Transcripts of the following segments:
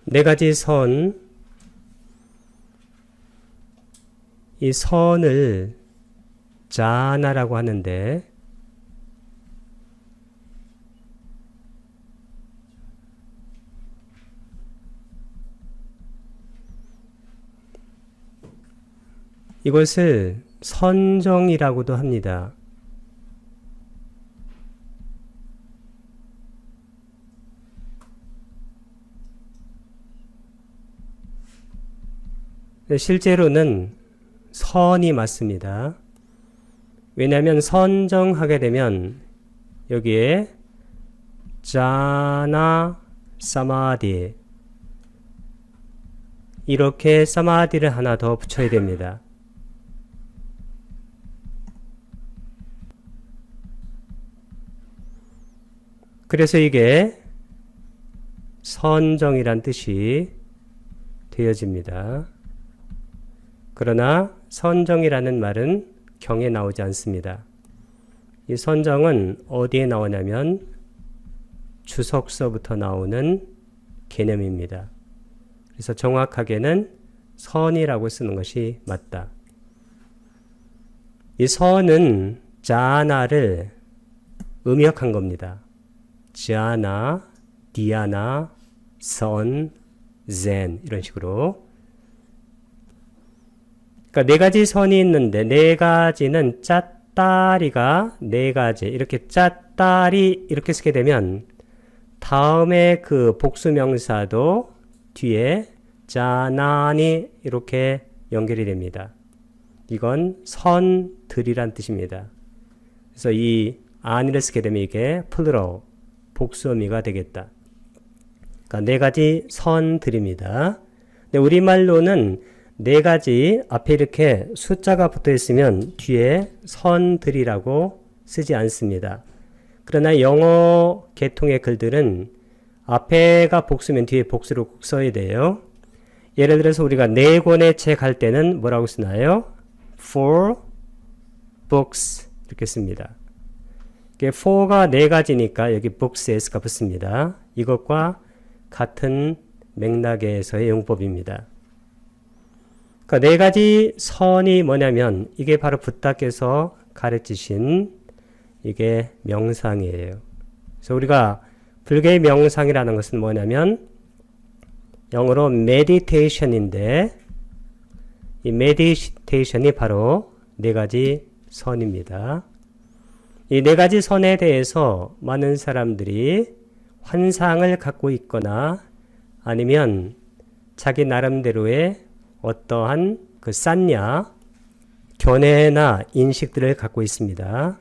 네 가지 선, 이 선을 자나라고 하는데 이것을 선정이라고도 합니다. 실제로는 선이 맞습니다. 왜냐하면 선정하게 되면 여기에 자나 사마디 이렇게 사마디를 하나 더 붙여야 됩니다. 그래서 이게 선정이란 뜻이 되어집니다. 그러나 선정이라는 말은 경에 나오지 않습니다. 이 선정은 어디에 나오냐면 주석서부터 나오는 개념입니다. 그래서 정확하게는 선이라고 쓰는 것이 맞다. 이 선은 자나를 음역한 겁니다. 자나, 디아나, 선, 젠 이런 식으로. 그러니까 네 가지 선이 있는데 네 가지는 짰다리가 네 가지 이렇게 짰다리 이렇게 쓰게 되면 다음에 그 복수명사도 뒤에 자나니 이렇게 연결이 됩니다. 이건 선들이란 뜻입니다. 그래서 이 아니를 쓰게 되면 이게 플루럴 복수어미가 되겠다. 그러니까 네 가지 선들입니다. 근데 우리말로는 네 가지 앞에 이렇게 숫자가 붙어 있으면 뒤에 선들이라고 쓰지 않습니다. 그러나 영어 계통의 글들은 앞에가 복수면 뒤에 복수로 꼭 써야 돼요. 예를 들어서 우리가 네 권의 책 할 때는 뭐라고 쓰나요? Four books 이렇게 씁니다. for가 네 가지니까 여기 books가 붙습니다. 이것과 같은 맥락에서의 용법입니다. 그러니까 네 가지 선이 뭐냐면 이게 바로 붓다께서 가르치신 이게 명상이에요. 그래서 우리가 불교의 명상이라는 것은 뭐냐면 영어로 meditation인데 이 meditation이 바로 네 가지 선입니다. 이 네 가지 선에 대해서 많은 사람들이 환상을 갖고 있거나 아니면 자기 나름대로의 어떠한 그 싼냐, 견해나 인식들을 갖고 있습니다.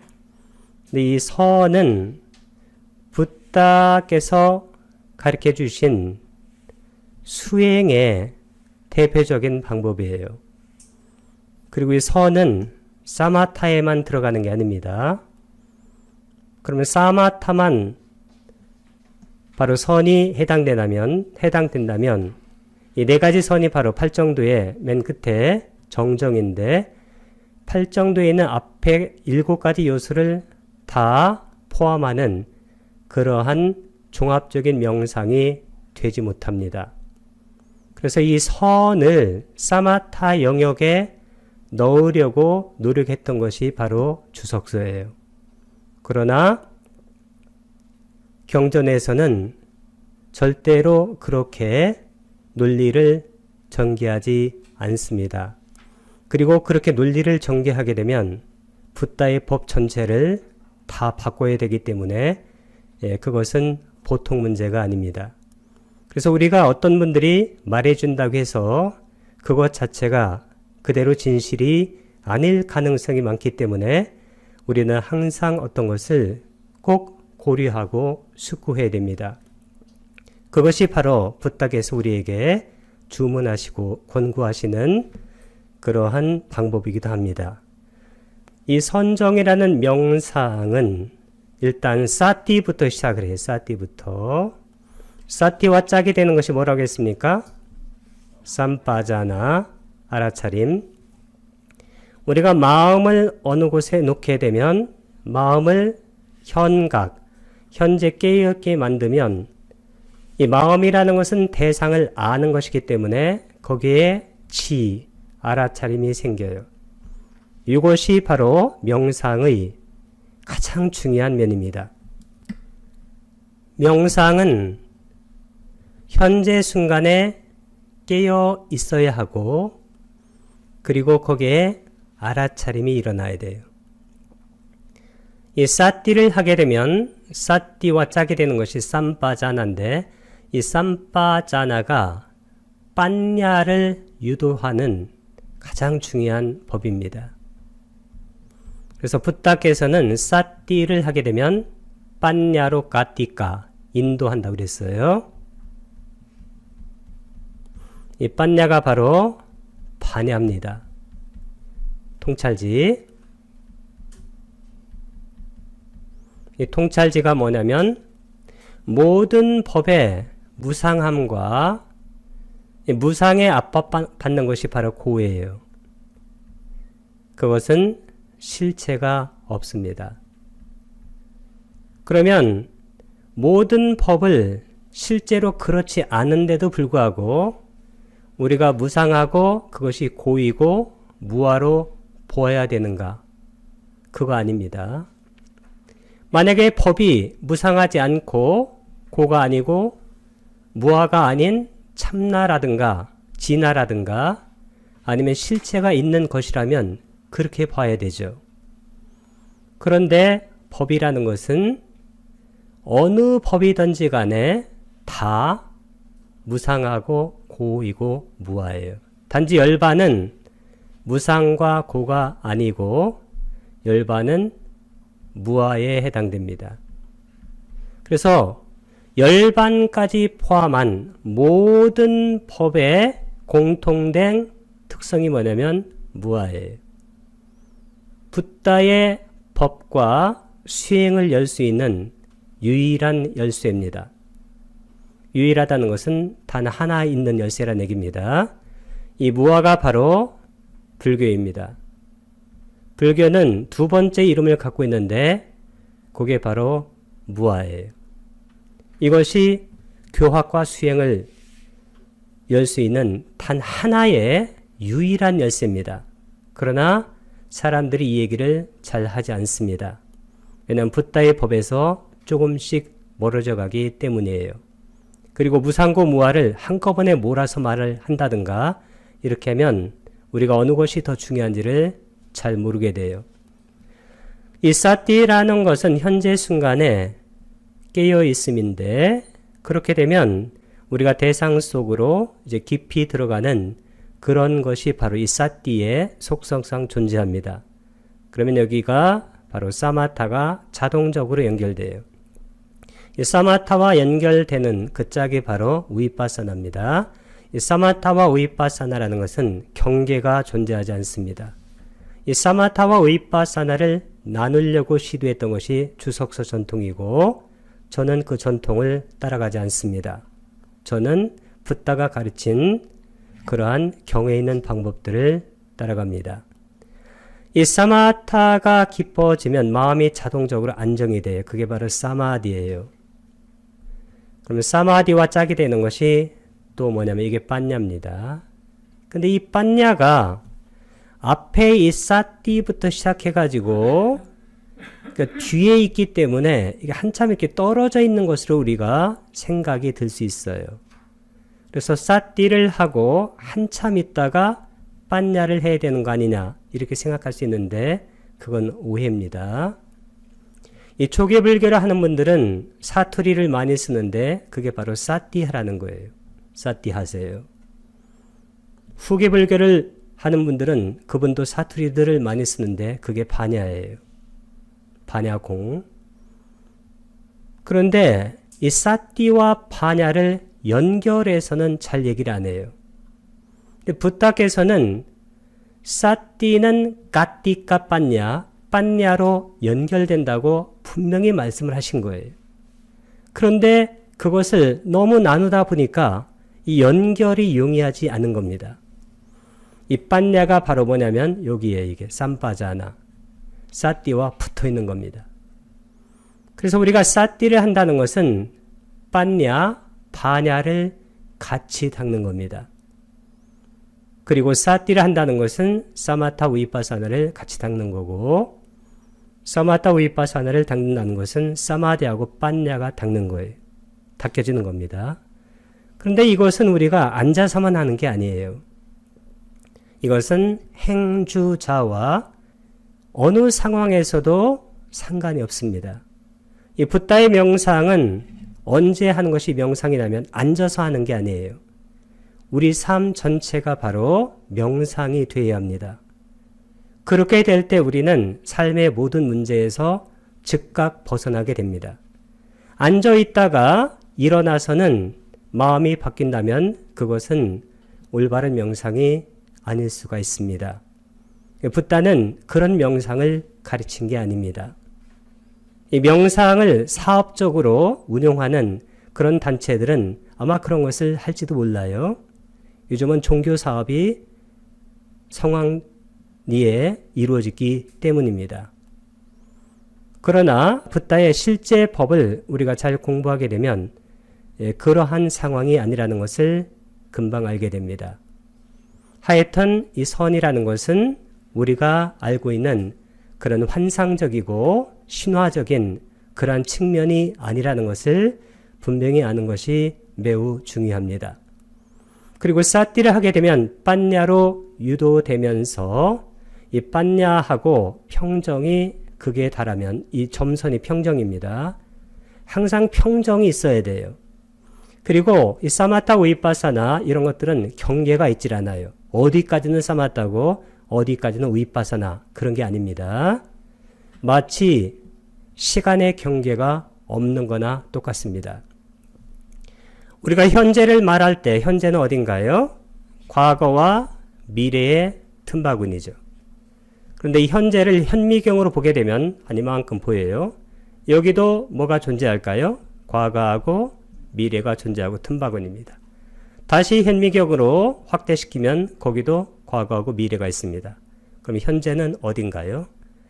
근데 이 선은 붓다께서 가르쳐 주신 수행의 대표적인 방법이에요. 그리고 이 선은 사마타에만 들어가는 게 아닙니다. 그러면 사마타만 바로 선이 해당된다면 이 네 가지 선이 바로 팔정도의 맨 끝에 정정인데 팔정도에 있는 앞에 7가지 요소를 다 포함하는 그러한 종합적인 명상이 되지 못합니다. 그래서 이 선을 사마타 영역에 넣으려고 노력했던 것이 바로 주석서예요. 그러나 경전에서는 절대로 그렇게 논리를 전개하지 않습니다. 그리고 그렇게 논리를 전개하게 되면 붓다의 법 전체를 다 바꿔야 되기 때문에 그것은 보통 문제가 아닙니다. 그래서 우리가 어떤 분들이 말해준다고 해서 그것 자체가 그대로 진실이 아닐 가능성이 많기 때문에 우리는 항상 어떤 것을 꼭 고려하고 숙고해야 됩니다. 그것이 바로 붓다께서 우리에게 주문하시고 권고하시는 그러한 방법이기도 합니다. 이 선정이라는 명상은 일단 사티부터 시작을 해요. 사티부터. 사티와 짝이 되는 것이 뭐라고 했습니까? 삼빠자나 알아차림. 우리가 마음을 어느 곳에 놓게 되면 마음을 현재 깨어있게 만들면 이 마음이라는 것은 대상을 아는 것이기 때문에 거기에 지, 알아차림이 생겨요. 이것이 바로 명상의 가장 중요한 면입니다. 명상은 현재 순간에 깨어 있어야 하고 그리고 거기에 알아차림이 일어나야 돼요. 이 사띠를 하게 되면 사띠와 짜게 되는 것이 삼빠자나인데 이 삼빠자나가 빠냐를 유도하는 가장 중요한 법입니다. 그래서 붓다께서는 사띠를 하게 되면 빠냐로 까띠까 인도한다고 그랬어요. 이 빠냐가 바로 파냐입니다. 통찰지. 이 통찰지가 뭐냐면 모든 법의 무상함과 무상에 압박받는 것이 바로 고예요. 그것은 실체가 없습니다. 그러면 모든 법을 실제로 그렇지 않은데도 불구하고 우리가 무상하고 그것이 고이고 무아로 보아야 되는가? 그거 아닙니다. 만약에 법이 무상하지 않고 고가 아니고 무아가 아닌 참나라든가 진나라든가 아니면 실체가 있는 것이라면 그렇게 봐야 되죠. 그런데 법이라는 것은 어느 법이든지 간에 다 무상하고 고이고 무아예요. 단지 열반은 무상과 고가 아니고 열반은 무아에 해당됩니다. 그래서 열반까지 포함한 모든 법의 공통된 특성이 뭐냐면 무아예요. 붓다의 법과 수행을 열 수 있는 유일한 열쇠입니다. 유일하다는 것은 단 하나 있는 열쇠라는 얘기입니다. 이 무아가 바로 불교입니다. 불교는 두 번째 이름을 갖고 있는데 그게 바로 무아예요. 이것이 교학과 수행을 열 수 있는 단 하나의 유일한 열쇠입니다. 그러나 사람들이 이 얘기를 잘 하지 않습니다. 왜냐하면 붓다의 법에서 조금씩 멀어져 가기 때문이에요. 그리고 무상고 무아를 한꺼번에 몰아서 말을 한다든가 이렇게 하면 우리가 어느 것이 더 중요한지를 잘 모르게 돼요. 이 사띠라는 것은 현재 순간에 깨어 있음인데 그렇게 되면 우리가 대상 속으로 이제 깊이 들어가는 그런 것이 바로 이 사띠의 속성상 존재합니다. 그러면 여기가 바로 사마타가 자동적으로 연결돼요. 이 사마타와 연결되는 그 짝이 바로 우이파사나입니다. 이 사마타와 우이파사나라는 것은 경계가 존재하지 않습니다. 이 사마타와 우이파사나를 나누려고 시도했던 것이 주석서 전통이고 저는 그 전통을 따라가지 않습니다. 저는 붓다가 가르친 그러한 경에 있는 방법들을 따라갑니다. 이 사마타가 깊어지면 마음이 자동적으로 안정이 돼요. 그게 바로 사마디예요. 그러면 사마디와 짝이 되는 것이 또 뭐냐면 이게 빠냐입니다. 근데 이 빠냐가 앞에 이 사띠부터 시작해가지고 그러니까 뒤에 있기 때문에 이게 한참 이렇게 떨어져 있는 것으로 우리가 생각이 들 수 있어요. 그래서 사띠를 하고 한참 있다가 빠냐를 해야 되는 거 아니냐 이렇게 생각할 수 있는데 그건 오해입니다. 이 초기 불교를 하는 분들은 사투리를 많이 쓰는데 그게 바로 사띠하라는 거예요. 사띠하세요. 후기 불교를 하는 분들은 그분도 사투리들을 많이 쓰는데 그게 파냐예요. 파냐공. 그런데 이 사띠와 파냐를 연결해서는 잘 얘기를 안 해요. 근데 붓다께서는 사띠는 까띠까 빠냐, 빠냐로 연결된다고 분명히 말씀을 하신 거예요. 그런데 그것을 너무 나누다 보니까 이 연결이 용이하지 않은 겁니다. 이 빠냐가 바로 뭐냐면 여기에 이게 삼빠자나 사띠와 붙어 있는 겁니다. 그래서 우리가 사띠를 한다는 것은 빠냐, 반야를 같이 닦는 겁니다. 그리고 사티를 한다는 것은 사마타 위파사나를 같이 닦는 거고, 사마타 위파사나를 닦는다는 것은 사마디하고 판야가 닦는 거예요. 닦여지는 겁니다. 그런데 이것은 우리가 앉아서만 하는 게 아니에요. 이것은 행주자와 어느 상황에서도 상관이 없습니다. 이 붓다의 명상은 언제 하는 것이 명상이라면 앉아서 하는 게 아니에요. 우리 삶 전체가 바로 명상이 되어야 합니다. 그렇게 될 때 우리는 삶의 모든 문제에서 즉각 벗어나게 됩니다. 앉아 있다가 일어나서는 마음이 바뀐다면 그것은 올바른 명상이 아닐 수가 있습니다. 붓다는 그런 명상을 가르친 게 아닙니다. 이 명상을 사업적으로 운영하는 그런 단체들은 아마 그런 것을 할지도 몰라요. 요즘은 종교 사업이 성황리에 이루어지기 때문입니다. 그러나 붓다의 실제 법을 우리가 잘 공부하게 되면 그러한 상황이 아니라는 것을 금방 알게 됩니다. 하여튼 이 선이라는 것은 우리가 알고 있는 그런 환상적이고 신화적인 그러한 측면이 아니라는 것을 분명히 아는 것이 매우 중요합니다. 그리고 사티를 하게 되면 판야로 유도되면서 이 판야하고 평정이 극에 달하면 이 점선이 평정입니다. 항상 평정이 있어야 돼요. 그리고 이 사마타 위파사나 이런 것들은 경계가 있질 않아요. 어디까지는 사마타고 어디까지는 위파사나 그런 게 아닙니다. 마치 시간의 경계가 없는 거나 똑같습니다. 우리가 현재를 말할 때 현재는 어딘가요? 과거와 미래의 틈바구니죠. 그런데 이 현재를 현미경으로 보게 되면 한 이만큼 보여요. 여기도 뭐가 존재할까요? 과거하고 미래가 존재하고 틈바구니입니다. 다시 현미경으로 확대시키면 거기도 과거하고 미래가 있습니다. 그럼 현재는 어딘가요?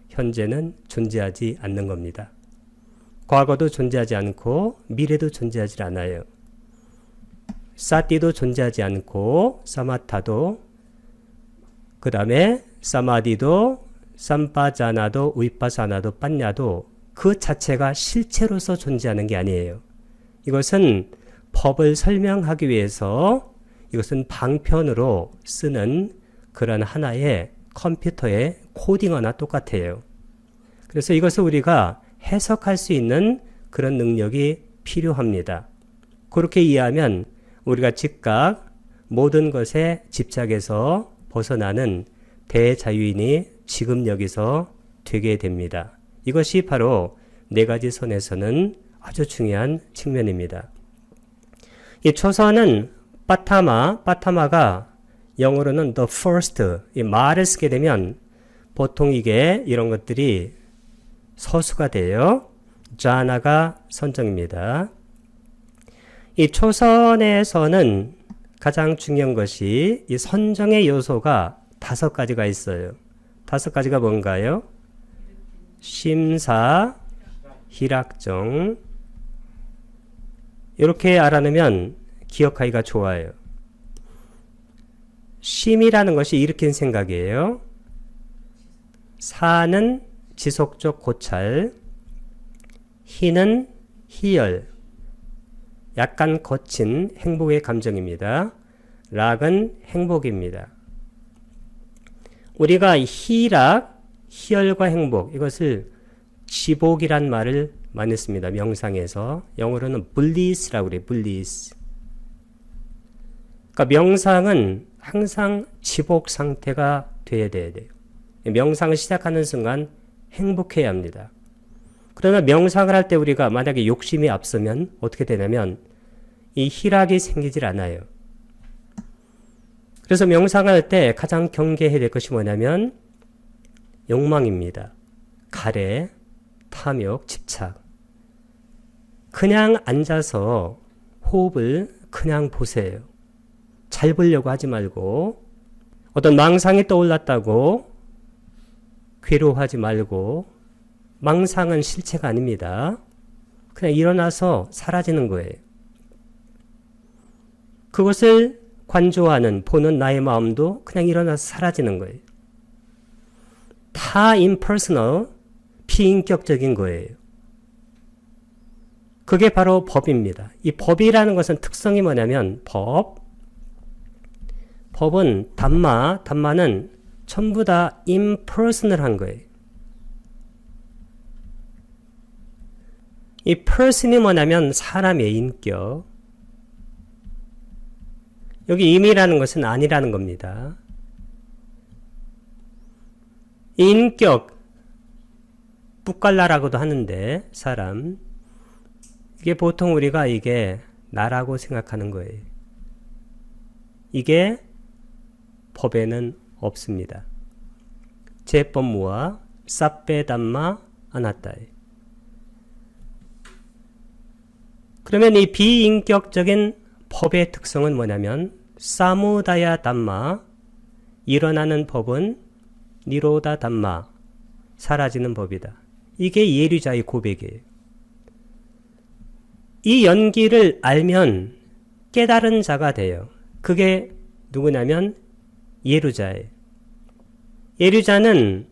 현재는 존재하지 않는 겁니다. 과거도 존재하지 않고 미래도 존재하지 않아요. 사티도 존재하지 않고 사마타도 그 다음에 사마디도 삼파자나도 위파사나도 판야도 그 자체가 실체로서 존재하는 게 아니에요. 이것은 법을 설명하기 위해서 이것은 방편으로 쓰는 그런 하나의 컴퓨터의 코딩어나 똑같아요. 그래서 이것을 우리가 해석할 수 있는 그런 능력이 필요합니다. 그렇게 이해하면 우리가 즉각 모든 것에 집착해서 벗어나는 대자유인이 지금 여기서 되게 됩니다. 이것이 바로 네 가지 선에서는 아주 중요한 측면입니다. 이 초선은 빠타마가 영어로는 the first, 이 말을 쓰게 되면 보통 이게 이런 것들이 서수가 돼요. 자나가 선정입니다. 이 초선에서는 가장 중요한 것이 이 선정의 요소가 5가지가 있어요. 5가지가 뭔가요? 심사, 희락정. 이렇게 알아내면 기억하기가 좋아요. 심이라는 것이 일으킨 생각이에요. 사는 지속적 고찰, 희는 희열, 약간 거친 행복의 감정입니다. 락은 행복입니다. 우리가 희락, 희열과 행복, 이것을 지복이란 말을 많이 씁니다. 명상에서. 영어로는 블리스라고 그래요. 블리스. 그러니까 명상은 항상 지복 상태가 돼야 돼요. 명상을 시작하는 순간 행복해야 합니다. 그러나 명상을 할 때 우리가 만약에 욕심이 앞서면 어떻게 되냐면 이 희락이 생기질 않아요. 그래서 명상할 때 가장 경계해야 될 것이 뭐냐면 욕망입니다. 가래, 탐욕, 집착. 그냥 앉아서 호흡을 그냥 보세요. 잘 보려고 하지 말고 어떤 망상이 떠올랐다고 괴로워하지 말고 망상은 실체가 아닙니다. 그냥 일어나서 사라지는 거예요. 그것을 관조하는 보는 나의 마음도 그냥 일어나서 사라지는 거예요. 다 impersonal, 비인격적인 거예요. 그게 바로 법입니다. 이 법이라는 것은 특성이 뭐냐면 법은 담마는 전부 다 impersonal한 거예요. 이 person이 뭐냐면 사람의 인격. 여기 임이라는 것은 아니라는 겁니다. 인격, 뿌깔라라고도 하는데 사람. 이게 보통 우리가 이게 나라고 생각하는 거예요. 이게 법에는 없습니다. 제법무와 사페담마 아나타에. 그러면 이 비인격적인 법의 특성은 뭐냐면 사무다야 담마, 일어나는 법은 니로다 담마, 사라지는 법이다. 이게 예류자의 고백이에요. 이 연기를 알면 깨달은 자가 돼요. 그게 누구냐면 예류자예요. 예류자는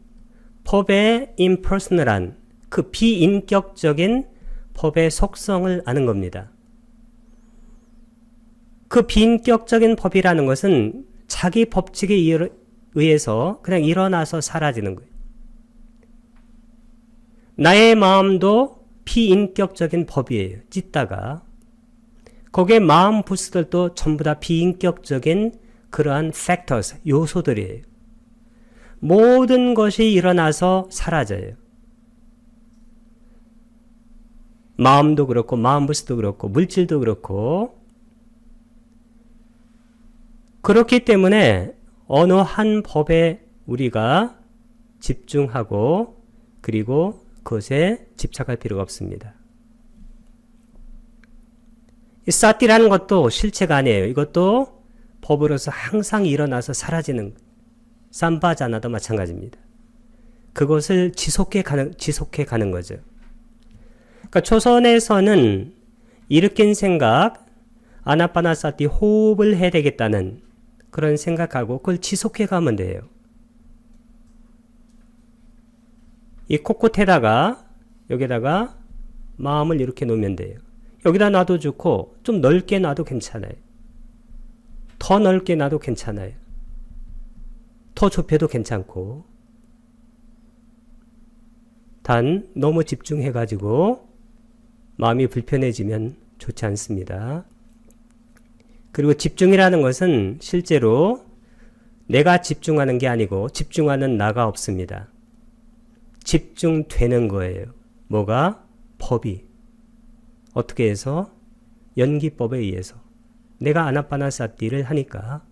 법의 impersonal한 그 비인격적인 법의 속성을 아는 겁니다. 그 비인격적인 법이라는 것은 자기 법칙에 의해서 그냥 일어나서 사라지는 거예요. 나의 마음도 비인격적인 법이에요. 찢다가. 거기에 마음 부스들도 전부 다 비인격적인 그러한 factors, 요소들이에요. 모든 것이 일어나서 사라져요. 마음도 그렇고 마음 부스도 그렇고 물질도 그렇고. 그렇기 때문에 어느 한 법에 우리가 집중하고 그리고 그것에 집착할 필요가 없습니다. 이 사티라는 것도 실체가 아니에요. 이것도 법으로서 항상 일어나서 사라지는 삼바자나도 마찬가지입니다. 그것을 지속해 가는 거죠. 그러니까 초선에서는 일으킨 생각, 아나파나사티 호흡을 해야 되겠다는 그런 생각하고 그걸 지속해 가면 돼요. 이 코끝에다가 여기다가 마음을 이렇게 놓으면 돼요. 여기다 놔도 좋고 좀 넓게 놔도 괜찮아요. 더 넓게 놔도 괜찮아요. 더 좁혀도 괜찮고. 단 너무 집중해가지고 마음이 불편해지면 좋지 않습니다. 그리고 집중이라는 것은 실제로 내가 집중하는 게 아니고 집중하는 나가 없습니다. 집중되는 거예요. 뭐가? 법이. 어떻게 해서? 연기법에 의해서. 내가 아나파나사티를 하니까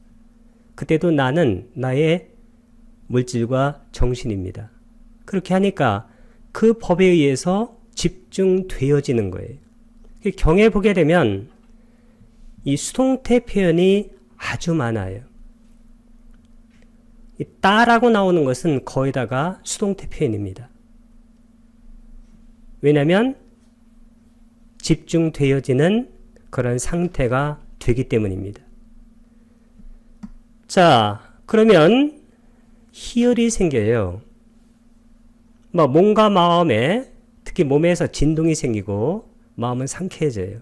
그때도 나는 나의 물질과 정신입니다. 그렇게 하니까 그 법에 의해서 집중되어지는 거예요. 경에 보게 되면 이 수동태 표현이 아주 많아요. 이 따라고 나오는 것은 거의다가 수동태 표현입니다. 왜냐하면 집중되어지는 그런 상태가 되기 때문입니다. 자, 그러면 희열이 생겨요. 몸과 마음에, 특히 몸에서 진동이 생기고 마음은 상쾌해져요.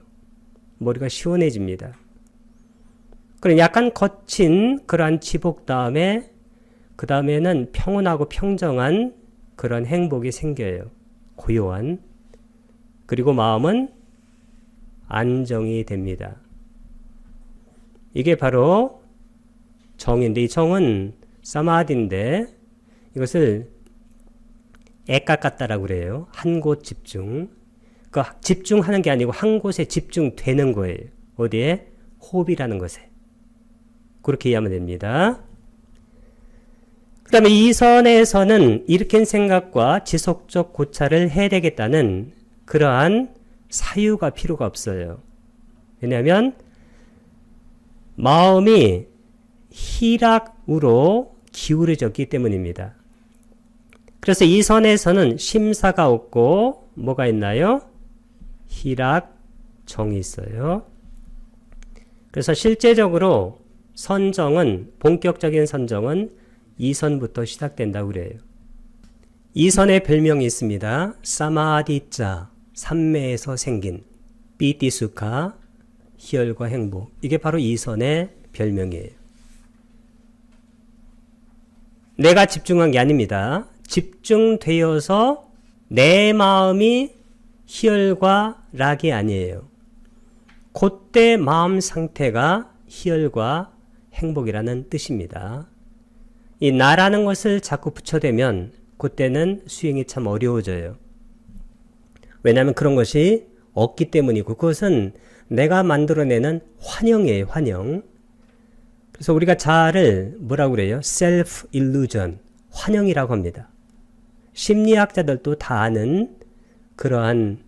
머리가 시원해집니다. 그럼 약간 거친 그러한 지복 다음에 그 다음에는 평온하고 평정한 그런 행복이 생겨요. 고요한. 그리고 마음은 안정이 됩니다. 이게 바로 정인데 이 정은 사마디인데 이것을 에까까따라고 그래요. 한 곳 집중. 그러니까 집중하는 게 아니고 한 곳에 집중되는 거예요. 어디에? 호흡이라는 것에. 그렇게 이해하면 됩니다. 그 다음에 이 선에서는 일으킨 생각과 지속적 고찰을 해야 되겠다는 그러한 사유가 필요가 없어요. 왜냐하면 마음이 희락으로 기울어졌기 때문입니다. 그래서 이 선에서는 심사가 없고 뭐가 있나요? 희락, 정이 있어요. 그래서 실제적으로 선정은, 본격적인 선정은 이선부터 시작된다고 그래요. 이선의 별명이 있습니다. 사마디자, 삼매에서 생긴 삐띠수카, 희열과 행복. 이게 바로 이선의 별명이에요. 내가 집중한 게 아닙니다. 집중되어서 내 마음이 희열과 락이 아니에요. 그때 마음 상태가 희열과 행복이라는 뜻입니다. 이 나라는 것을 자꾸 붙여대면 그때는 수행이 참 어려워져요. 왜냐하면 그런 것이 없기 때문이고 그것은 내가 만들어내는 환영이에요. 환영. 그래서 우리가 자아를 뭐라고 그래요? self illusion, 환영이라고 합니다. 심리학자들도 다 아는 그러한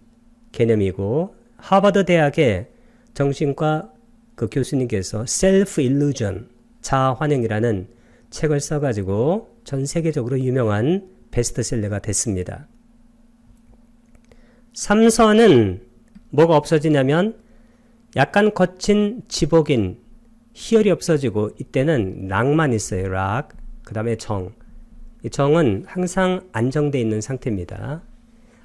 개념이고 하버드 대학의 정신과 그 교수님께서 self illusion, 자아 환영이라는 책을 써가지고 전 세계적으로 유명한 베스트셀러가 됐습니다. 삼선은 뭐가 없어지냐면 약간 거친 지복인 희열이 없어지고 이때는 락만 있어요. 락. 그 다음에 정. 이 정은 항상 안정되어 있는 상태입니다.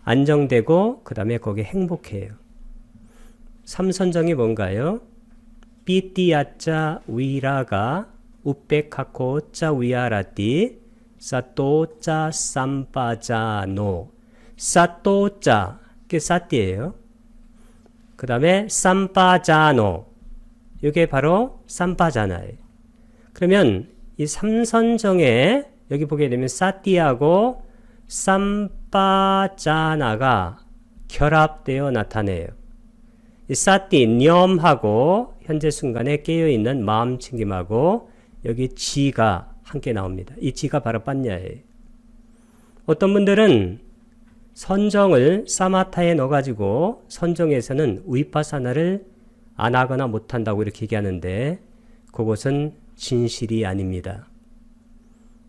안정되고 그 다음에 거기에 행복해요. 삼선정이 뭔가요? 삐띠야짜 위라가 우백하코짜 위아라띠 사또짜 쌈빠자노. 사또짜, 이게 사띠예요. 그 다음에 쌈빠자노, 이게 바로 쌈빠자나예요. 그러면 이 삼선정에 여기 보게 되면 사띠하고 쌈빠자나가 결합되어 나타내요. 이 사띠, 념하고 현재 순간에 깨어있는 마음 챙김하고 여기 지가 함께 나옵니다. 이 지가 바로 빠냐예요. 어떤 분들은 선정을 사마타에 넣어가지고 선정에서는 위파사나를 안 하거나 못한다고 이렇게 얘기하는데 그것은 진실이 아닙니다.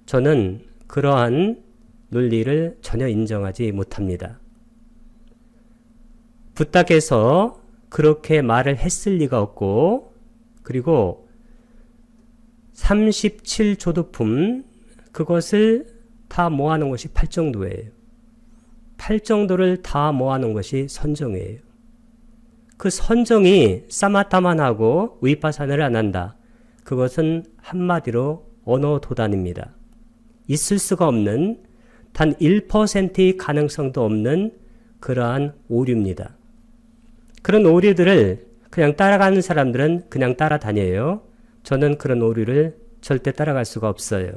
저는 그러한 논리를 전혀 인정하지 못합니다. 부탁해서 그렇게 말을 했을 리가 없고 그리고 37조도품 그것을 다 모아놓은 것이 8정도예요. 8정도를 다 모아놓은 것이 선정이에요. 그 선정이 사마타만 하고 위파사나를 안 한다. 그것은 한마디로 언어도단입니다. 있을 수가 없는 단 1%의 가능성도 없는 그러한 오류입니다. 그런 오류들을 그냥 따라가는 사람들은 그냥 따라다녀요. 저는 그런 오류를 절대 따라갈 수가 없어요.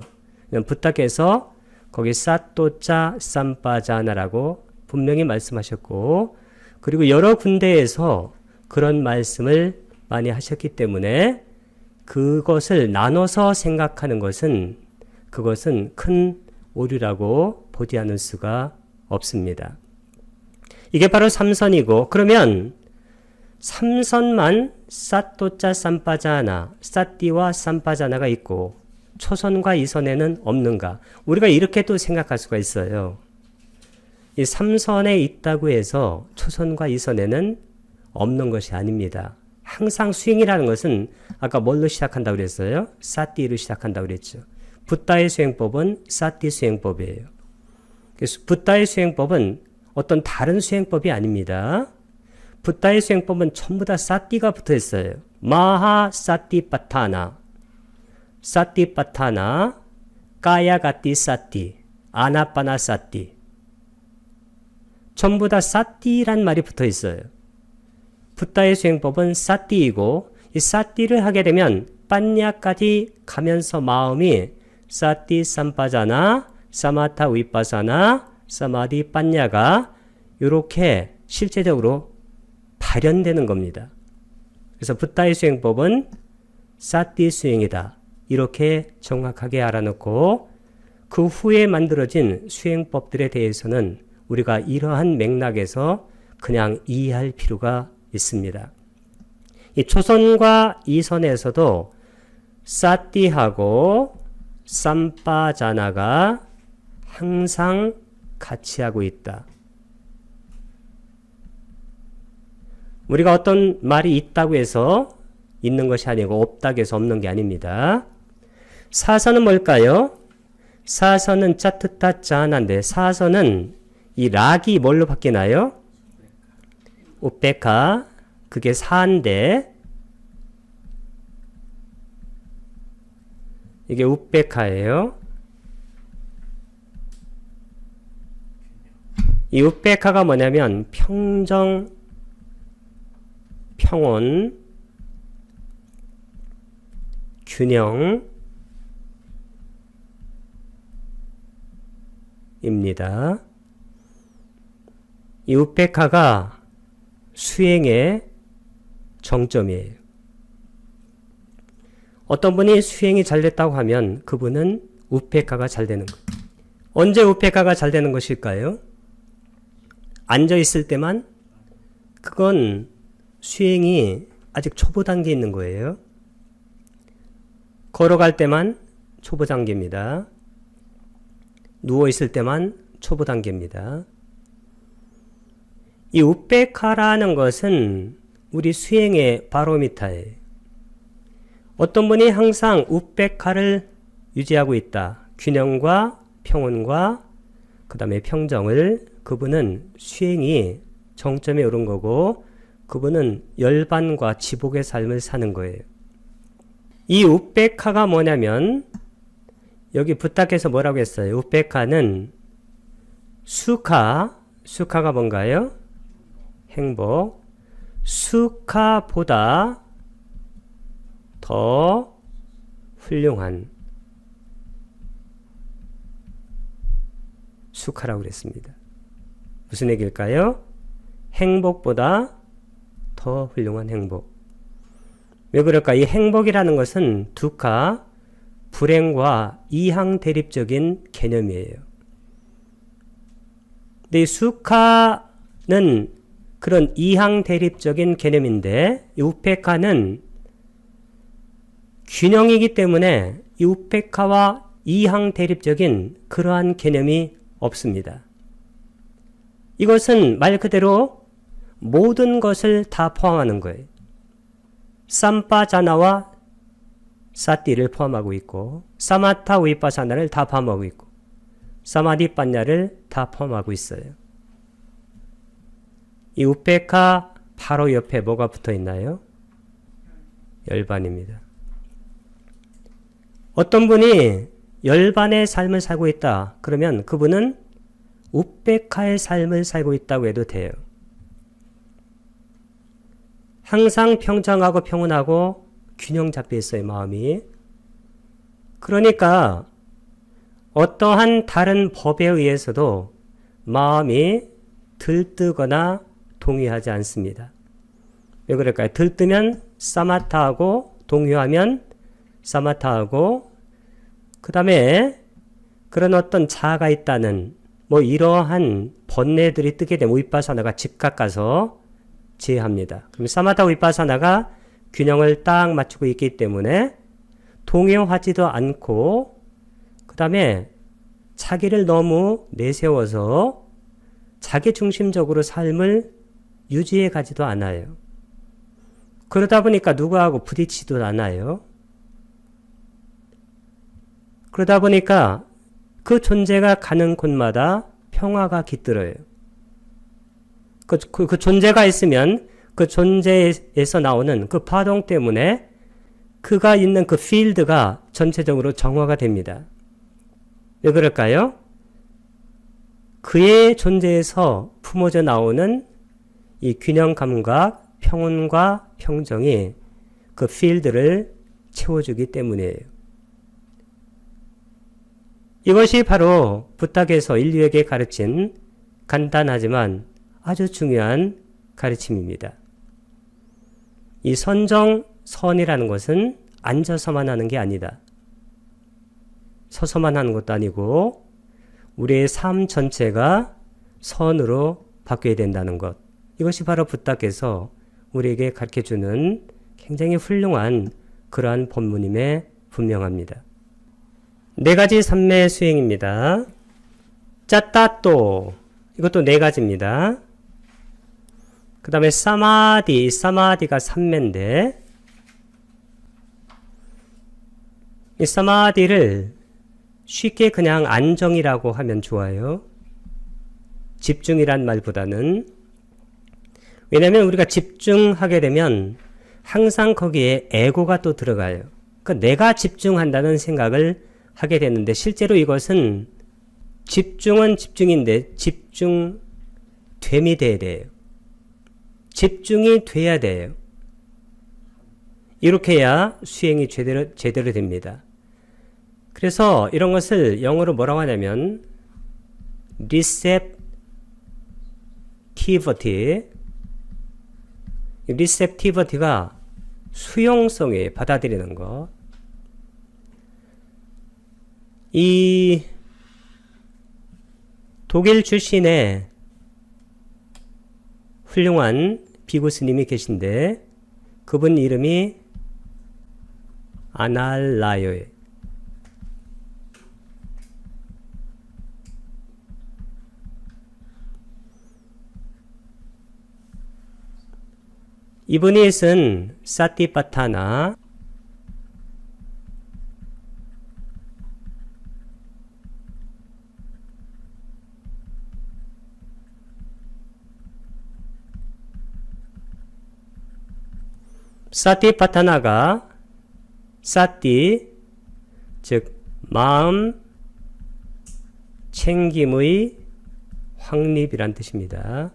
그냥 부탁해서 거기 사또짜 쌈빠자나라고 분명히 말씀하셨고 그리고 여러 군데에서 그런 말씀을 많이 하셨기 때문에 그것을 나눠서 생각하는 것은 그것은 큰 오류라고 보지 않을 수가 없습니다. 이게 바로 삼선이고 그러면 삼선만 사또짜 쌈빠자나, 사띠와 쌈빠자나가 있고 초선과 이선에는 없는가? 우리가 이렇게 또 생각할 수가 있어요. 이 삼선에 있다고 해서 초선과 이선에는 없는 것이 아닙니다. 항상 수행이라는 것은 아까 뭘로 시작한다고 그랬어요? 사띠로 시작한다고 그랬죠. 붓다의 수행법은 사띠 수행법이에요. 그래서 붓다의 수행법은 어떤 다른 수행법이 아닙니다. 붓다의 수행법은 전부 다 사띠가 붙어 있어요. 마하 사띠빠타나, 사띠빠타나, 까야가띠 사띠, 아나빠나 사띠. 전부 다 사띠란 말이 붙어 있어요. 붓다의 수행법은 사띠이고 이 사띠를 하게 되면 빠냐까지 가면서 마음이 사띠 삼빠자나, 사마타 위빠사나, 사마디 빠냐가 이렇게 실제적으로 발현되는 겁니다. 그래서 붓다의 수행법은 사띠 수행이다. 이렇게 정확하게 알아놓고 그 후에 만들어진 수행법들에 대해서는 우리가 이러한 맥락에서 그냥 이해할 필요가 있습니다. 이 초선과 이선에서도 사띠하고 쌈빠자나가 항상 같이 하고 있다. 우리가 어떤 말이 있다고 해서 있는 것이 아니고 없다고 해서 없는 게 아닙니다. 사선은 뭘까요? 사선은 짜트타 짜하나인데 사선은 이 락이 뭘로 바뀌나요? 우페카. 그게 사인데 이게 우페카예요. 이 우페카가 뭐냐면 평정, 평온, 균형 입니다. 이 우페카가 수행의 정점이에요. 어떤 분이 수행이 잘 됐다고 하면 그분은 우페카가 잘 되는 거예요. 언제 우페카가 잘 되는 것일까요? 앉아 있을 때만? 그건 수행이 아직 초보 단계에 있는 거예요. 걸어갈 때만 초보 단계입니다. 누워 있을 때만 초보 단계입니다. 이 우페카라는 것은 우리 수행의 바로미터예요. 어떤 분이 항상 우페카를 유지하고 있다. 균형과 평온과 그 다음에 평정을, 그분은 수행이 정점에 오른 거고 그분은 열반과 지복의 삶을 사는 거예요. 이 우페카가 뭐냐면 여기 부탁해서 뭐라고 했어요? 우페카는 수카가 뭔가요? 행복. 수카보다 더 훌륭한 수카라고 그랬습니다. 무슨 얘기일까요? 행복보다 더 훌륭한 행복. 왜 그럴까? 이 행복이라는 것은 두카, 불행과 이항대립적인 개념이에요. 근데 이 수카는 그런 이항대립적인 개념인데 이 우페카는 균형이기 때문에 이 우페카와 이항대립적인 그러한 개념이 없습니다. 이것은 말 그대로 모든 것을 다 포함하는 거예요. 삼바자나와 사띠를 포함하고 있고 사마타 위파사나를 다 포함하고 있고 사마디빠냐를 다 포함하고 있어요. 이 우페카 바로 옆에 뭐가 붙어 있나요? 열반입니다. 어떤 분이 열반의 삶을 살고 있다. 그러면 그분은 우페카의 삶을 살고 있다고 해도 돼요. 항상 평정하고 평온하고 균형 잡혀 있어요, 마음이. 그러니까 어떠한 다른 법에 의해서도 마음이 들뜨거나 동요하지 않습니다. 왜 그럴까요? 들뜨면 사마타하고 동요하면 사마타하고 그 다음에 그런 어떤 자아가 있다는 뭐 이러한 번뇌들이 뜨게 되면 위파사나가 즉각 가서 제어합니다. 그럼 사마타 위파사나가 균형을 딱 맞추고 있기 때문에 동요하지도 않고 그 다음에 자기를 너무 내세워서 자기 중심적으로 삶을 유지해 가지도 않아요. 그러다 보니까 누구하고 부딪히지도 않아요. 그러다 보니까 그 존재가 가는 곳마다 평화가 깃들어요. 그 존재가 있으면 그 존재에서 나오는 그 파동 때문에 그가 있는 그 필드가 전체적으로 정화가 됩니다. 왜 그럴까요? 그의 존재에서 품어져 나오는 이 균형 감각, 평온과 평정이 그 필드를 채워주기 때문이에요. 이것이 바로 부탁에서 인류에게 가르친 간단하지만 아주 중요한 가르침입니다. 이 선정선이라는 것은 앉아서만 하는 게 아니다. 서서만 하는 것도 아니고 우리의 삶 전체가 선으로 바뀌어야 된다는 것. 이것이 바로 부탁에서 우리에게 가르쳐주는 굉장히 훌륭한 그러한 법문임에 분명합니다. 4가지 삼매 수행입니다. 짜따또 이것도 4가지입니다. 그 다음에 사마디가 삼매인데 이 사마디를 쉽게 그냥 안정이라고 하면 좋아요. 집중이란 말보다는. 왜냐하면 우리가 집중하게 되면 항상 거기에 에고가 또 들어가요. 그러니까 내가 집중한다는 생각을 하게 되는데 실제로 이것은 집중은 집중인데 집중됨이 돼야 돼요. 집중이 돼야 돼요. 이렇게 해야 수행이 제대로 됩니다. 그래서 이런 것을 영어로 뭐라고 하냐면 receptivity가 수용성에 받아들이는 것. 이 독일 출신의 훌륭한 비구 스님이 계신데 그분 이름이 아날라요예요. 이분이 쓴 사티파타나 사티파타나가 사티 즉 마음 챙김의 확립이란 뜻입니다.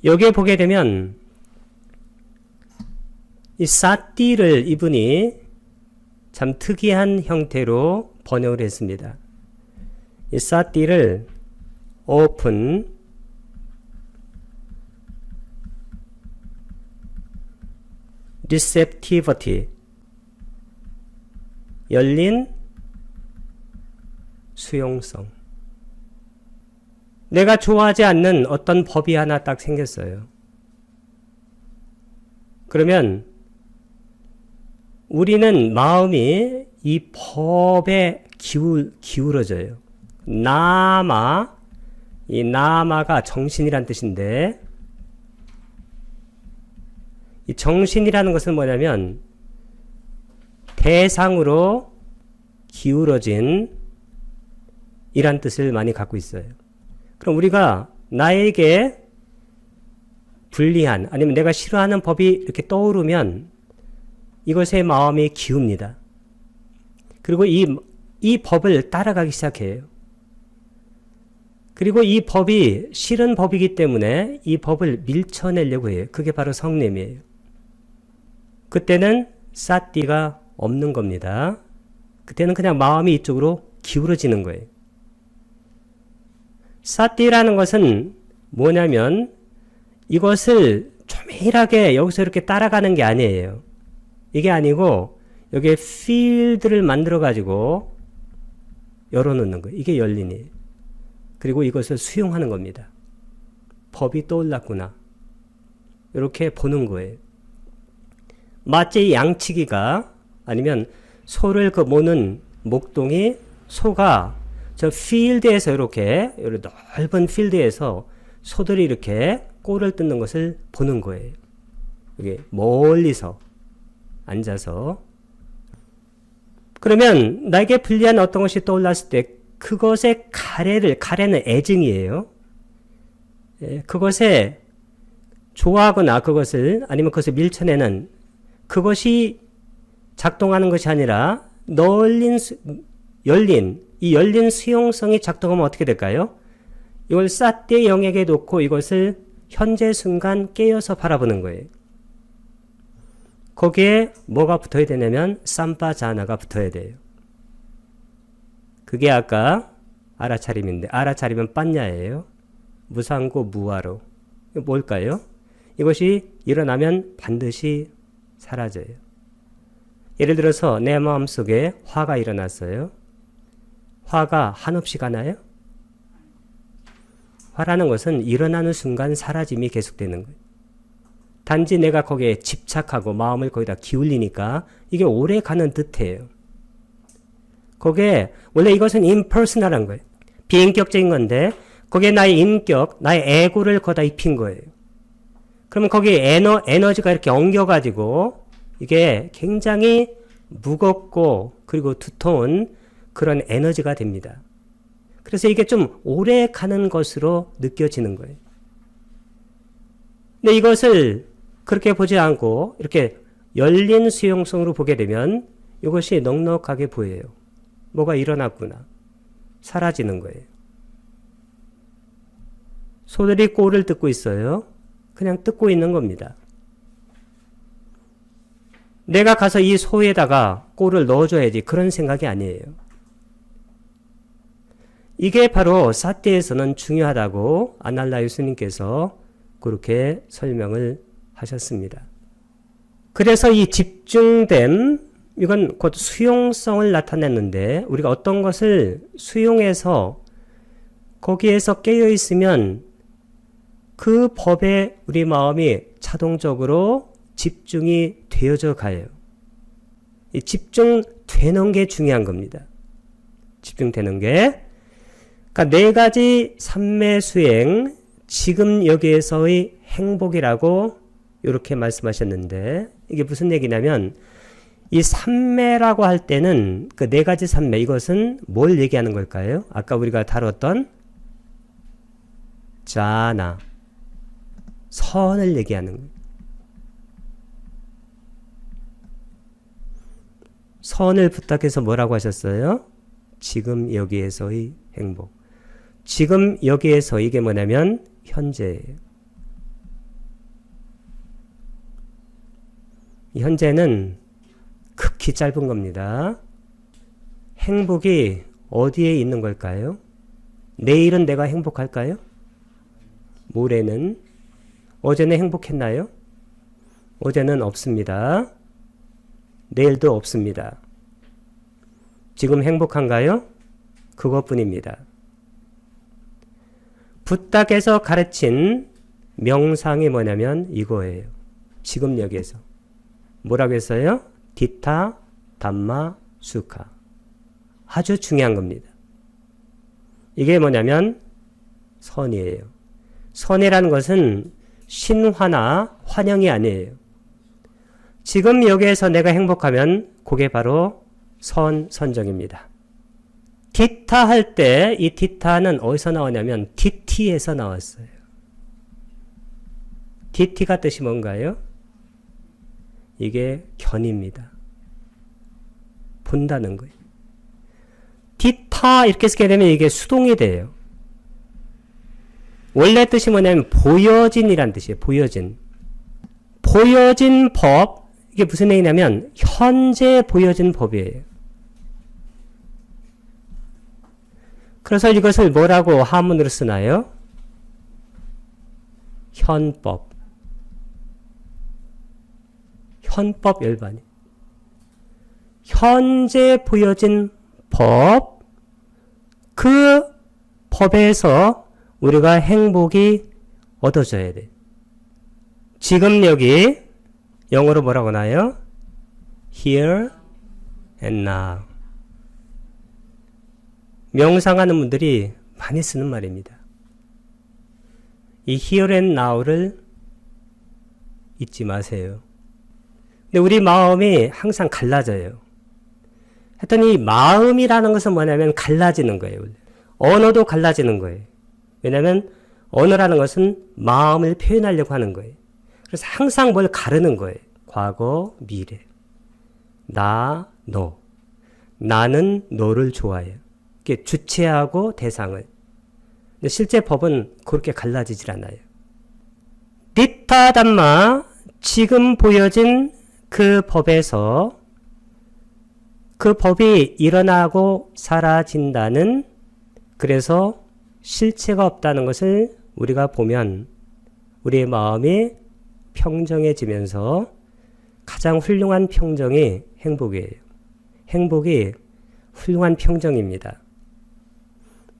여기에 보게 되면 이 사티를 이분이 참 특이한 형태로 번역을 했습니다. 이 사티를 open, receptivity, 열린 수용성. 내가 좋아하지 않는 어떤 법이 하나 딱 생겼어요. 그러면 우리는 마음이 이 법에 기울어져요. 이 나마가 정신이란 뜻인데 이 정신이라는 것은 뭐냐면 대상으로 기울어진 이란 뜻을 많이 갖고 있어요. 그럼 우리가 나에게 불리한 아니면 내가 싫어하는 법이 이렇게 떠오르면 이것에 마음이 기웁니다. 그리고 이 법을 따라가기 시작해요. 그리고 이 법이 싫은 법이기 때문에 이 법을 밀쳐내려고 해요. 그게 바로 성냄이에요. 그때는 사띠가 없는 겁니다. 그때는 그냥 마음이 이쪽으로 기울어지는 거예요. 사띠라는 것은 뭐냐면 이것을 조밀하게 여기서 이렇게 따라가는 게 아니에요. 이게 아니고 여기에 필드를 만들어 가지고 열어놓는 거예요. 이게 열린이에요. 그리고 이것을 수용하는 겁니다. 법이 떠올랐구나. 이렇게 보는 거예요. 마치 양치기가 아니면 소를 모는 목동이 소가 저 필드에서 이렇게 넓은 필드에서 소들이 이렇게 꼴을 뜯는 것을 보는 거예요. 이게 멀리서 앉아서. 그러면 나에게 불리한 어떤 것이 떠올랐을 때 그것의 가래는 애증이에요. 그것에 좋아하거나 그것을 아니면 그것을 밀쳐내는 그것이 작동하는 것이 아니라 열린 수용성이 작동하면 어떻게 될까요? 이걸 사띠의 영역에 놓고 이것을 현재 순간 깨어서 바라보는 거예요. 거기에 뭐가 붙어야 되냐면 삼바자나가 붙어야 돼요. 그게 아까 알아차림인데 알아차림은 빤냐예요. 무상고 무아로. 뭘까요? 이것이 일어나면 반드시 사라져요. 예를 들어서 내 마음속에 화가 일어났어요. 화가 한없이 가나요? 화라는 것은 일어나는 순간 사라짐이 계속되는 거예요. 단지 내가 거기에 집착하고 마음을 거기다 기울이니까 이게 오래 가는 듯해요. 거기에 원래 이것은 impersonal한 거예요. 비인격적인 건데 거기에 나의 인격, 나의 에고를 거다 입힌 거예요. 그러면 거기에 에너지가 이렇게 엉겨가지고 이게 굉장히 무겁고 그리고 두터운 그런 에너지가 됩니다. 그래서 이게 좀 오래 가는 것으로 느껴지는 거예요. 근데 이것을 그렇게 보지 않고 이렇게 열린 수용성으로 보게 되면 이것이 넉넉하게 보여요. 뭐가 일어났구나. 사라지는 거예요. 소들이 꼴을 뜯고 있어요. 그냥 뜯고 있는 겁니다. 내가 가서 이 소에다가 꼴을 넣어줘야지 그런 생각이 아니에요. 이게 바로 사티에서는 중요하다고 아날라유 스님께서 그렇게 설명을 하셨습니다. 그래서 이 집중됨, 이건 곧 수용성을 나타내는데 우리가 어떤 것을 수용해서 거기에서 깨어 있으면 그 법에 우리 마음이 자동적으로 집중이 되어져 가요. 이 집중되는 게 중요한 겁니다. 집중되는 게. 그러니까 네 가지 삼매 수행, 지금 여기에서의 행복이라고 이렇게 말씀하셨는데 이게 무슨 얘기냐면 이 삼매라고 할 때는 그 네 가지 삼매, 이것은 뭘 얘기하는 걸까요? 아까 우리가 다뤘던 자나, 선을 얘기하는 거예요. 선을 부탁해서 뭐라고 하셨어요? 지금 여기에서의 행복. 지금 여기에서 이게 뭐냐면 현재예요. 이 현재는 극히 짧은 겁니다. 행복이 어디에 있는 걸까요? 내일은 내가 행복할까요? 모레는? 어제는 행복했나요? 어제는 없습니다. 내일도 없습니다. 지금 행복한가요? 그것뿐입니다. 부탁에서 가르친 명상이 뭐냐면 이거예요. 지금 여기에서. 뭐라고 했어요? 디타, 담마, 수카. 아주 중요한 겁니다. 이게 뭐냐면 선이에요. 선이라는 것은 신화나 환영이 아니에요. 지금 여기에서 내가 행복하면 그게 바로 선정입니다. 디타 할 때 이 디타는 어디서 나오냐면 디티에서 나왔어요. 디티가 뜻이 뭔가요? 이게 견입니다. 본다는 거예요. 디타 이렇게 쓰게 되면 이게 수동이 돼요. 원래 뜻이 뭐냐면 보여진이란 뜻이에요. 보여진. 보여진 법. 이게 무슨 얘기냐면 현재 보여진 법이에요. 그래서 이것을 뭐라고 한문으로 쓰나요? 현법. 현법 열반이. 현재 보여진 법. 그 법에서 우리가 행복이 얻어져야 돼. 지금 여기 영어로 뭐라고 나요? Here and now. 명상하는 분들이 많이 쓰는 말입니다. 이 here and now를 잊지 마세요. 근데 우리 마음이 항상 갈라져요. 하여튼 이 마음이라는 것은 뭐냐면 갈라지는 거예요. 언어도 갈라지는 거예요. 왜냐하면 언어라는 것은 마음을 표현하려고 하는 거예요. 그래서 항상 뭘 가르는 거예요. 과거, 미래. 나, 너. 나는 너를 좋아해요. 이렇게 주체하고 대상을. 근데 실제 법은 그렇게 갈라지질 않아요. 디타 담마, 지금 보여진 그 법에서 그 법이 일어나고 사라진다는, 그래서 실체가 없다는 것을 우리가 보면 우리의 마음이 평정해지면서 가장 훌륭한 평정이 행복이에요. 행복이 훌륭한 평정입니다.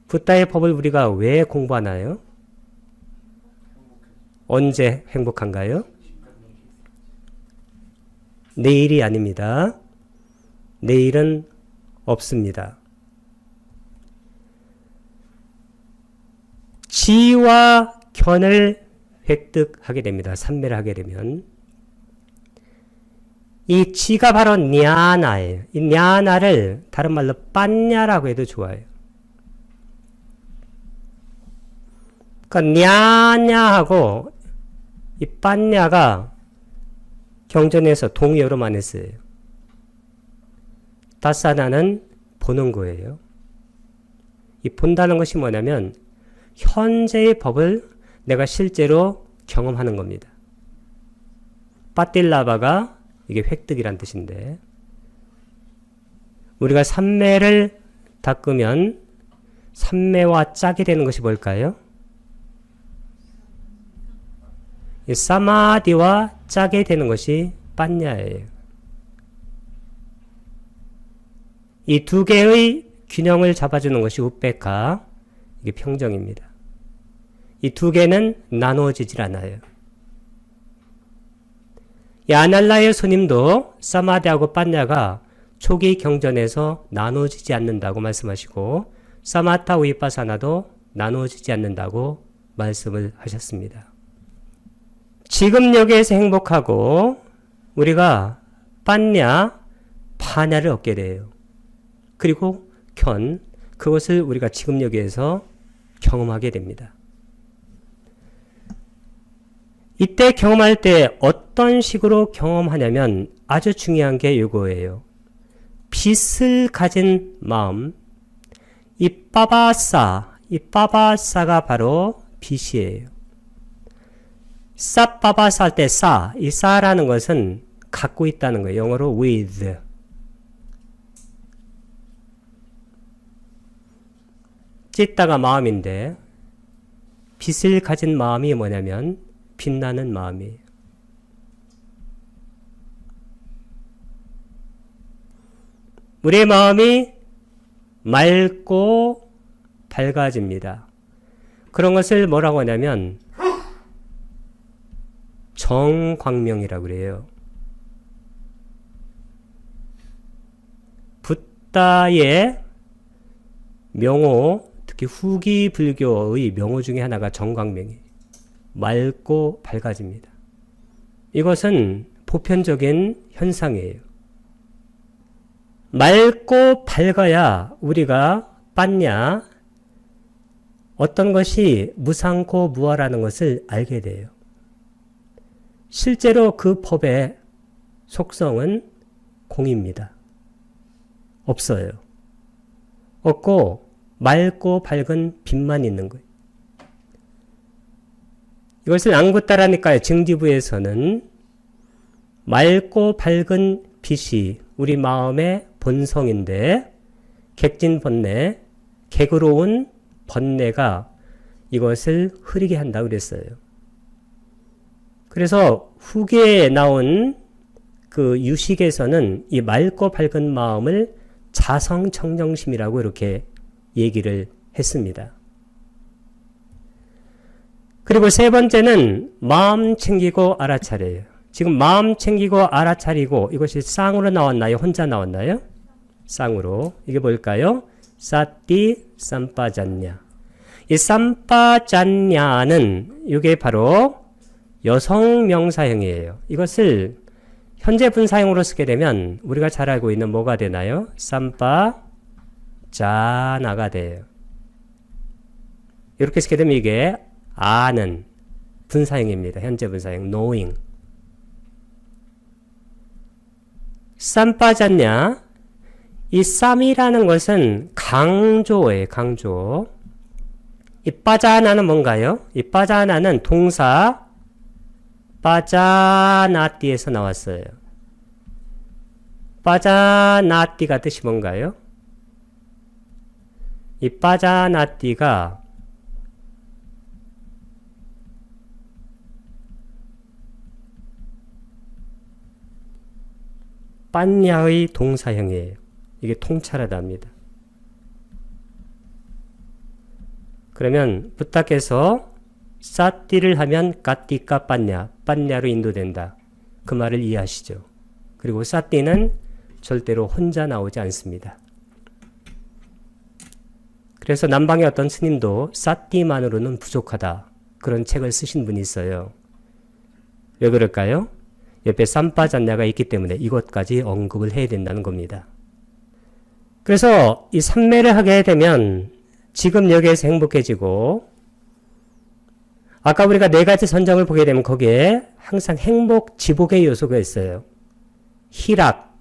붓다의 법을 우리가 왜 공부하나요? 언제 행복한가요? 내일이 아닙니다. 내일은 없습니다. 지와 견을 획득하게 됩니다. 삼매를 하게 되면. 이 지가 바로 냐나예요. 이 냐나를 다른 말로 빤냐라고 해도 좋아요. 그러니까 냐냐하고 이 빤냐가 경전에서 동의어로만 했어요. 다사나는 보는 거예요. 이 본다는 것이 뭐냐면 현재의 법을 내가 실제로 경험하는 겁니다. 빠틸라바가 이게 획득이란 뜻인데, 우리가 삼매를 닦으면 삼매와 짝이 되는 것이 뭘까요? 이 사마디와 짝이 되는 것이 빠냐예요. 이 두 개의 균형을 잡아주는 것이 우페카, 이게 평정입니다. 이 두 개는 나누어지질 않아요. 이 아날라의 스님도 사마디하고 빠냐가 초기 경전에서 나누어지지 않는다고 말씀하시고, 사마타 위파사나도 나누어지지 않는다고 말씀을 하셨습니다. 지금 여기에서 행복하고 우리가 빠냐, 파냐를 얻게 돼요. 그리고 견, 그것을 우리가 지금 여기에서 경험하게 됩니다. 이때 경험할 때 어떤 식으로 경험하냐면 아주 중요한 게 이거예요. 빛을 가진 마음, 이 빠바사가 바로 빛이에요. 빠바사 할 때 이 사라는 것은 갖고 있다는 거예요. 영어로 with. 찢다가 마음인데 빛을 가진 마음이 뭐냐면 빛나는 마음이에요. 우리의 마음이 맑고 밝아집니다. 그런 것을 뭐라고 하냐면 정광명이라고 그래요. 붓다의 명호, 특히 후기 불교의 명호 중에 하나가 정광명이에요. 맑고 밝아집니다. 이것은 보편적인 현상이에요. 맑고 밝아야 우리가 빠냐, 어떤 것이 무상코 무아라는 것을 알게 돼요. 실제로 그 법의 속성은 공입니다. 없어요. 없고 맑고 밝은 빛만 있는 거예요. 이것을 앙구따라니까요. 증지부에서는 맑고 밝은 빛이 우리 마음의 본성인데 객진번뇌, 객으로운 번뇌가 이것을 흐리게 한다고 그랬어요. 그래서 후기에 나온 그 유식에서는 이 맑고 밝은 마음을 자성청정심이라고 이렇게 얘기를 했습니다. 그리고 세 번째는 마음 챙기고 알아차려요. 지금 마음 챙기고 알아차리고 이것이 쌍으로 나왔나요? 혼자 나왔나요? 쌍으로. 이게 뭘까요? 사띠 삼빠잔냐. 이 삼빠잔냐는 이게 바로 여성 명사형이에요. 이것을 현재 분사형으로 쓰게 되면 우리가 잘 알고 있는 뭐가 되나요? 삼빠자나가 돼요. 이렇게 쓰게 되면 이게 아는 분사형입니다. 현재 분사형 knowing. 삼빠잔냐, 이 쌈이라는 것은 강조예요. 강조. 이 빠자나는 뭔가요? 이 빠자나는 동사 빠자나띠에서 나왔어요. 빠자나띠가 뜻이 뭔가요? 이 빠자나띠가 빤야의 동사형이에요. 이게 통찰하다입니다. 그러면 부탁해서 싸띠를 하면 까띠까 빤야, 빤야로 인도된다. 그 말을 이해하시죠. 그리고 싸띠는 절대로 혼자 나오지 않습니다. 그래서 남방의 어떤 스님도 싸띠만으로는 부족하다. 그런 책을 쓰신 분이 있어요. 왜 그럴까요? 옆에 삼바잔냐가 있기 때문에 이것까지 언급을 해야 된다는 겁니다. 그래서 이 삼매를 하게 되면 지금 여기에서 행복해지고 아까 우리가 네 가지 선정을 보게 되면 거기에 항상 행복 지복의 요소가 있어요. 희락,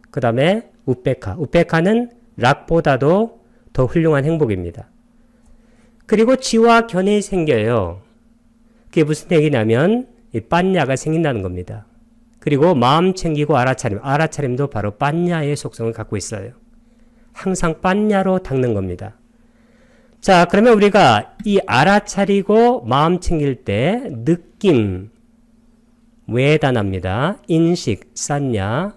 그 다음에 우페카. 우페카는 락보다도 더 훌륭한 행복입니다. 그리고 지와 견이 생겨요. 그게 무슨 얘기냐면 이 빤냐가 생긴다는 겁니다. 그리고 마음 챙기고 알아차림. 알아차림도 바로 빤냐의 속성을 갖고 있어요. 항상 빤냐로 닦는 겁니다. 자, 그러면 우리가 이 알아차리고 마음 챙길 때 느낌, 외단합니다. 인식, 싼냐.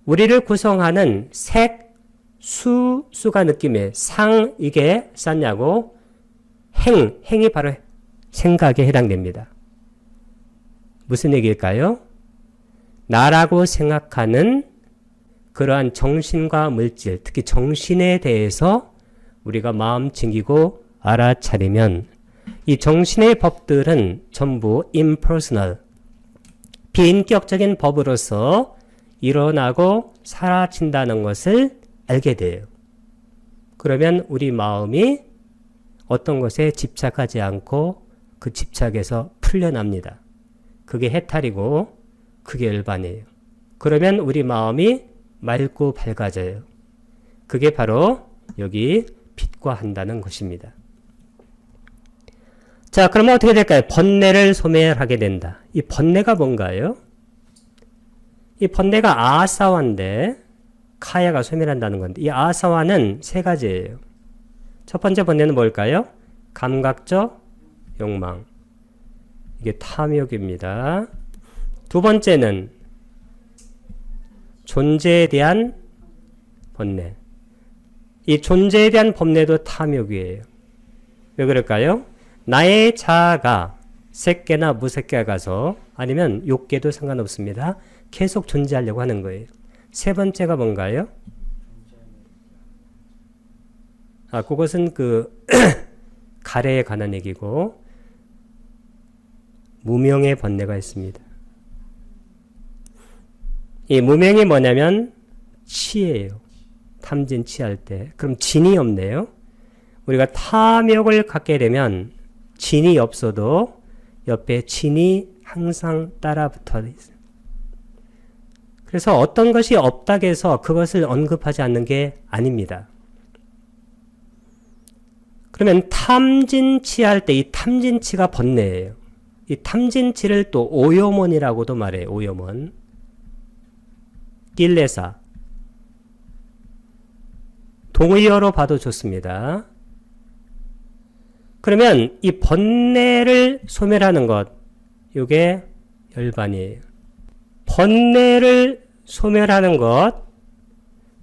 우리를 구성하는 색, 수가 느낌의 상, 이게 싼냐고 행이 바로 생각에 해당됩니다. 무슨 얘기일까요? 나라고 생각하는 그러한 정신과 물질, 특히 정신에 대해서 우리가 마음 챙기고 알아차리면 이 정신의 법들은 전부 impersonal, 비인격적인 법으로서 일어나고 사라진다는 것을 알게 돼요. 그러면 우리 마음이 어떤 것에 집착하지 않고 그 집착에서 풀려납니다. 그게 해탈이고 그게 일반이에요. 그러면 우리 마음이 맑고 밝아져요. 그게 바로 여기 빛과 한다는 것입니다. 자, 그러면 어떻게 될까요? 번뇌를 소멸하게 된다. 이 번뇌가 뭔가요? 이 번뇌가 아사와인데 카야가 소멸한다는 건데 이 아사와는 세 가지예요. 첫 번째 번뇌는 뭘까요? 감각적 욕망. 이게 탐욕입니다. 두 번째는 존재에 대한 번뇌. 이 존재에 대한 번뇌도 탐욕이에요. 왜 그럴까요? 나의 자아가 색계나 무색계가 가서 아니면 욕계도 상관없습니다. 계속 존재하려고 하는 거예요. 세 번째가 뭔가요? 그것은 가래에 관한 얘기고 무명의 번뇌가 있습니다. 이 무명이 뭐냐면 치예요. 탐진 치할 때. 그럼 진이 없네요. 우리가 탐욕을 갖게 되면 진이 없어도 옆에 진이 항상 따라 붙어 있어요. 그래서 어떤 것이 없다고 해서 그것을 언급하지 않는 게 아닙니다. 그러면 탐진치할 때 이 탐진치가 번뇌예요. 이 탐진치를 또 오요몬이라고도 말해요. 오요몬. 길레사. 동의어로 봐도 좋습니다. 그러면 이 번뇌를 소멸하는 것, 이게 열반이에요. 번뇌를 소멸하는 것,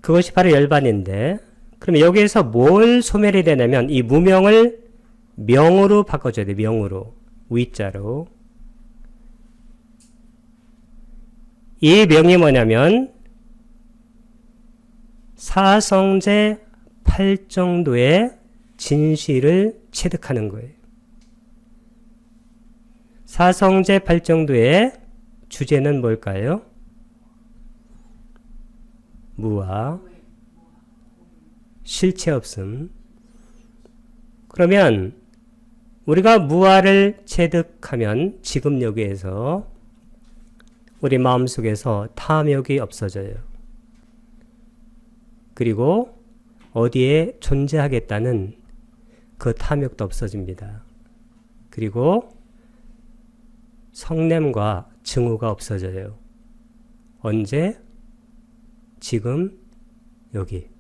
그것이 바로 열반인데, 그러면 여기에서 뭘 소멸이 되냐면 이 무명을 명으로 바꿔줘야 돼요. 명으로. 위자로. 이 명이 뭐냐면 사성제 8정도의 진실을 체득하는 거예요. 사성제 8정도의 주제는 뭘까요? 무아, 실체 없음. 그러면 우리가 무아를 체득하면 지금 여기에서 우리 마음속에서 탐욕이 없어져요. 그리고 어디에 존재하겠다는 그 탐욕도 없어집니다. 그리고 성냄과 증오가 없어져요. 언제? 지금 여기.